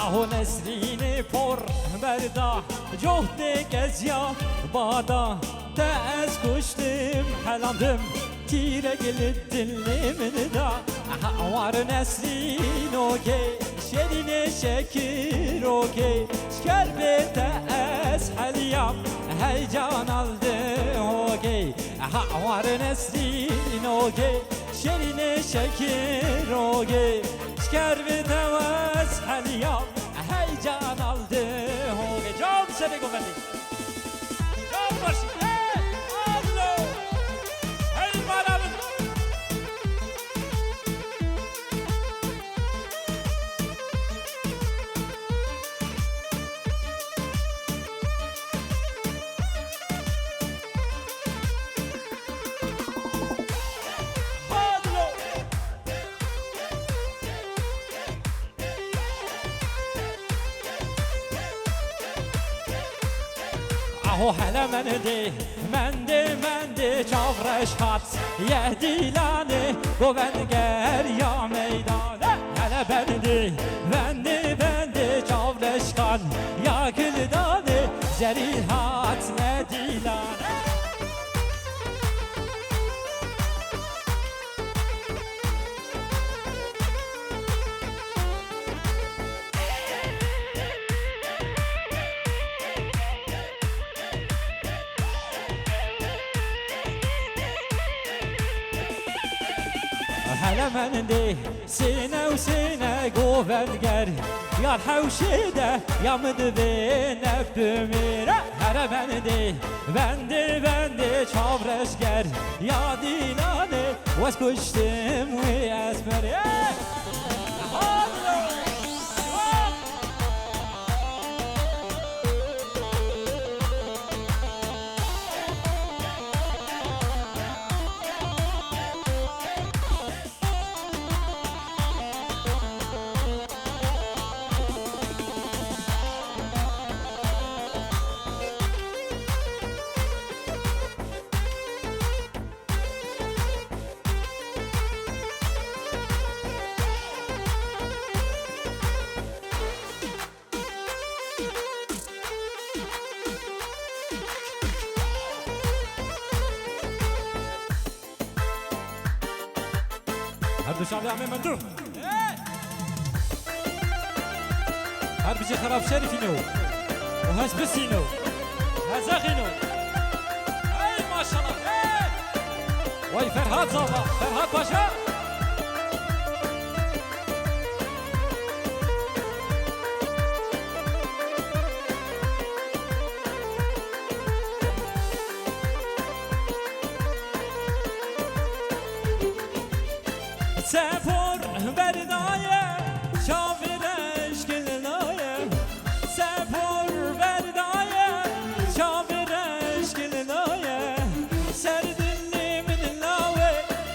اهو نسرین پر بردا جهد گزیا بادا تا از کشتم حلمدم تیره گل دلم دا وار نسرین اوکی شرین شکر اوکی شکر بیت از حلیم هیجان aldı اوکی وار نسرین اوکی شرین شکر اوکی شکر بیت از حلیم هیجان aldı اوکی جام سبی گفتیم جام باشی اهو هلا من دی چاورش هات یه دیلانه گوونگر یا میدانه هلا من دی چاورش کن یا گلدانه زریل هات نه دیلانه هلا من دی سینه و سینه گوونگر یا حوشیده یا مدوینه بمیره هلا من دی چاورشگر یا دیلانه واس کشتم و اسمره هر شعبي عمي مندوب هر بيجي خراب شريفينو وهاز بسينو هازاخينو هاي ما شاء الله واي فرهاد زابا فرهاد باشا سفر بردایه شاورش گلنایه سفر بردایه شاورش گلنایه سر دلی من لاوه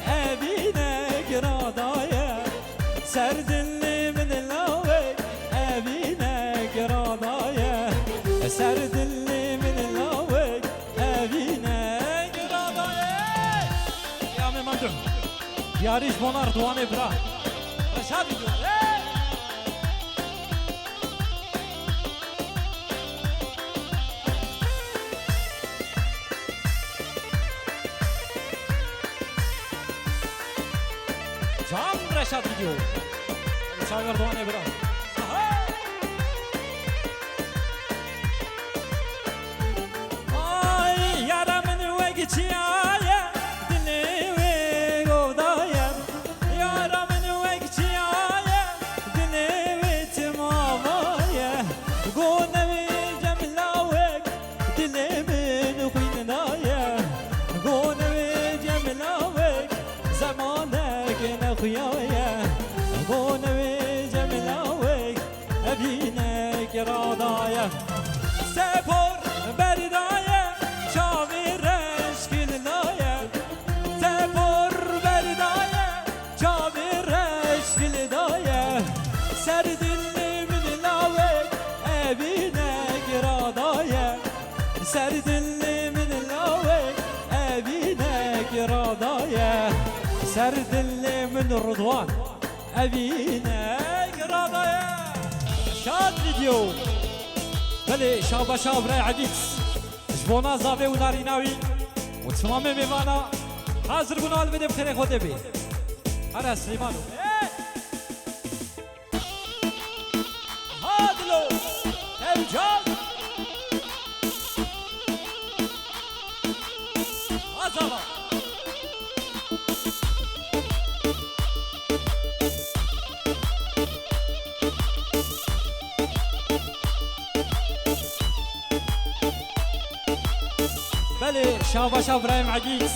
ابینه گرادایه سر دلی من لاوه ابینه گرادایه سر دلی من لاوه ابینه گرادایه یا ممدون یاریش بونار دوانه برا رشاد دیدو جام رشاد دیدو شاگر دوانه برا آی یارم نوگی چیایه خویایا گونوی جملاوی ابینک رادایا سپر بردایا چاویرش کلنایا سپر بردایا چاویرش کلدایا سر دلی من لاوی ابینک رادایا سر دلی من لاوی ابینک رادایا سر دلی من رضوان ابینک رادایا شاد فيديو بله شابا شاب رای عدیس جبونا زاوی و ناریناوی و تمام میوانا حاضر بنال بده بخیر خوده بی هر سلیمانو هادلو امجاد آزاوا بله شاباشا ابراهيم عقيس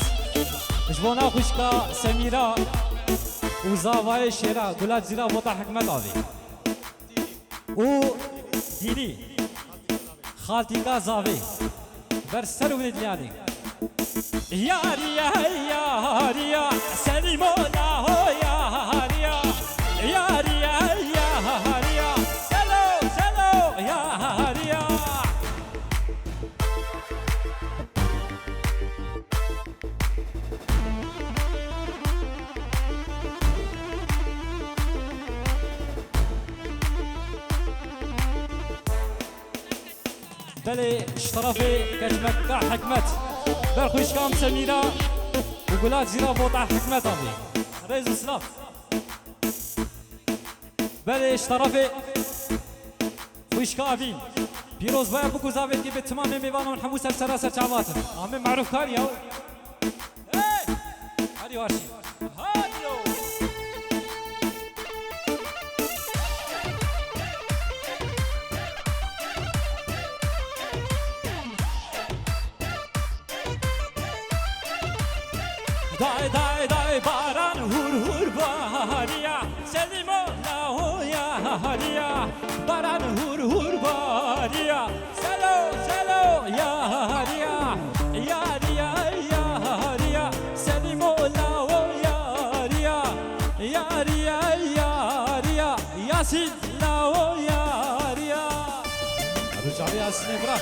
جبونا خوشكا سميرة وزاواي شيرا قولات زيرا وطا حكمت آبي و ديني خالتيكا زاوي برسر وندلياني ياريا ياريا سليمونا هو ياريا ياريا ياريا سلو سلو ياريا بله اشترافي كتمك حكمت برخوش كام سميرة وقولات زيرا بوطع حكمت أبي رئيس السلاف بله اشترافي خوش كابين بيروز بايا بكو زاويت كي بتمام ميوانا ونحمو سرسراسر شعباتن عامل معروف كاريو هادي وارشي هادلو داي داي داي باران هور هور باريا سليمو لاهو يا هاريا باران هور هور باريا سلو سلو يا هاريا يا ريا يا هاريا سليمو لاهو يا ريا يا ريا يا ريا ياسين لاهو يا ريا رجع لي ياسين برا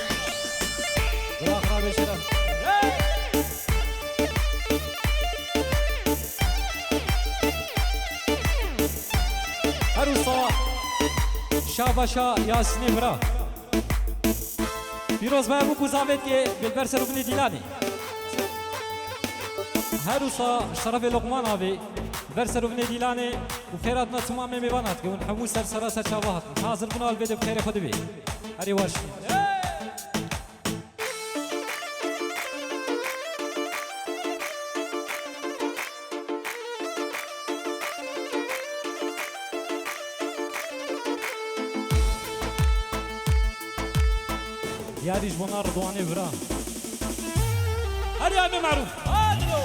يا خرابي شرف عروسا شاباشا ياسين برا بيروز بايا بوكو زاويتي بالبرسر وبني ديلاني عروسا شرف لقمان ابي برسر وبني ديلاني وخيراتنا تمام ميبانات كون حمو سرسرا سر شابات حاضر بنا البيت بخير خد بي هري ورش يا ريش بنا رضواني برا هري ابي معروف هادلو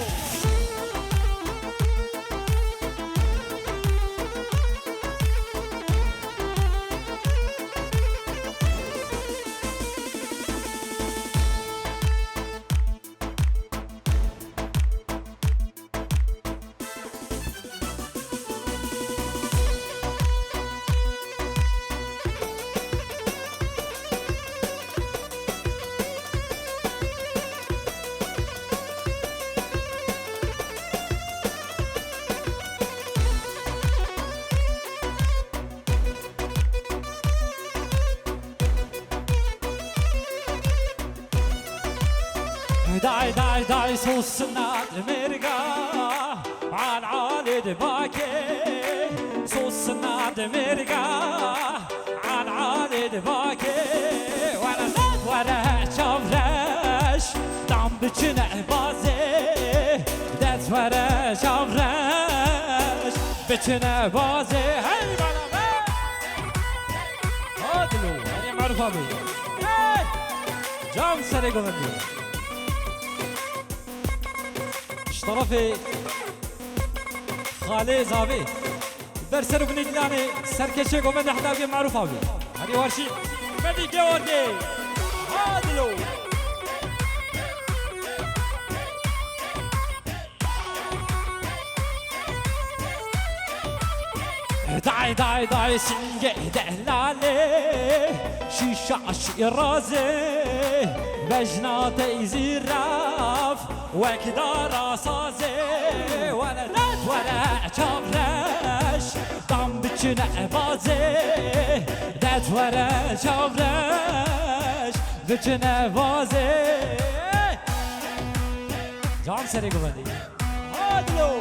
داي داي داي صوصنا دمرقا عال عالي دباكي صوصنا دمرقا عال عالي دباكي ورا ناد ورا شافرش دام بچنه بازي دات ورا شافرش بچنه بازي هاي بالا هادلو هاي معروفة بي جام سري قمدي طرفي خالي زاوي برسر بن دلاني سركشي قومن احدابي معروف ابي هذه ورشي بدي جوردي هادلو داي داي داي سنجه دهلالي شيشة شيرازي بجناتي زراف وكدار صازي ولا نات ولا شابرش دام بچنه بازي بویت وره چاورش بچنه وازه جان سری گوندی آدلو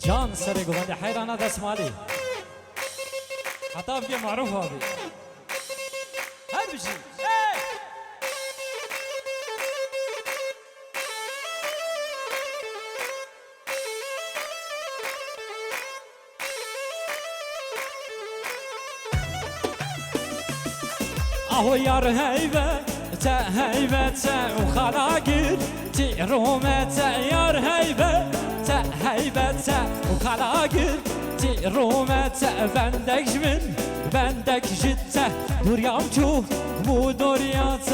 جان سری گوندی حیرانه دست مالی حتی بگه معروف هابی هر بشی اهو یار هیبت هیبت و خلاقیر تی رومت یار هیبت هیبت و خلاقیر تی رومت بندک جت دوریام تو مو دوریات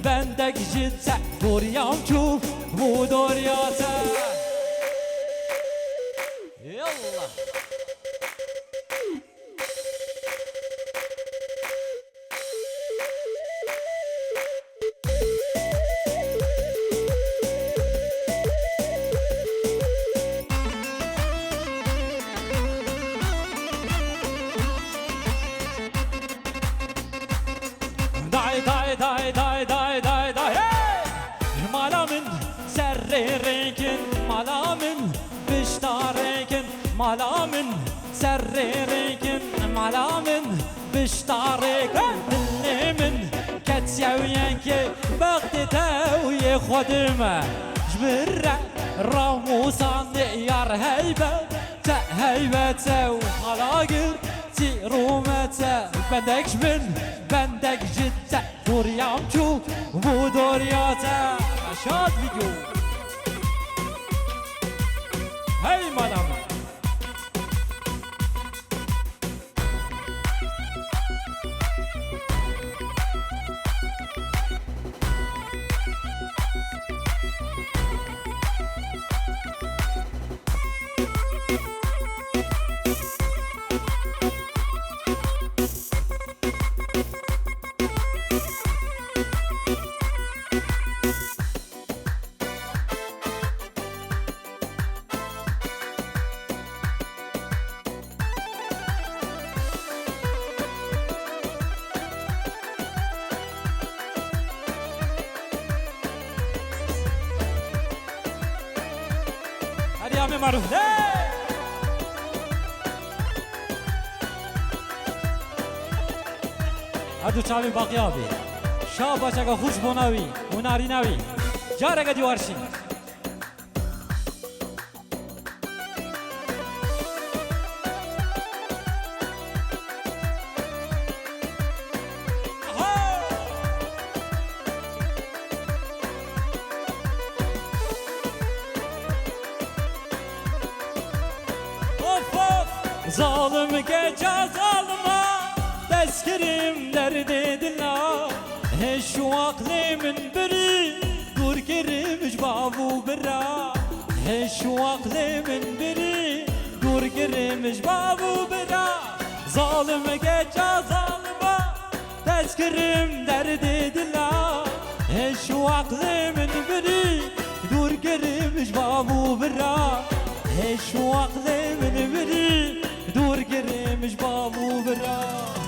بندک جت دوریام تو مو دوریات یالله دای مالامن سررینکن مالامن بشتارینکن مالامن سررینکن مالامن بشتارینکن دلمن کتیاوین که وقت توی خودم جبر راموسان یار هیبت و خلاقر تی رومت بندک جت دوریام تو بو دوریاتا شاد ویدیو هی مادام هریامه معروف هدو چاوی باقی آبی شا باچگا خوش بوناوی اوناری نوی جارگا دیوارشی Zalim gece zalıma Deskirim derdi dilla Şu aklımın biri Dur girimiş babu bira Şu aklımın biri Dur girimiş babu bira Zalim gece zalıma Deskirim derdi dilla Şu aklımın biri Dur girimiş babu bira Şu aklımın biri دور گریمش بابو برا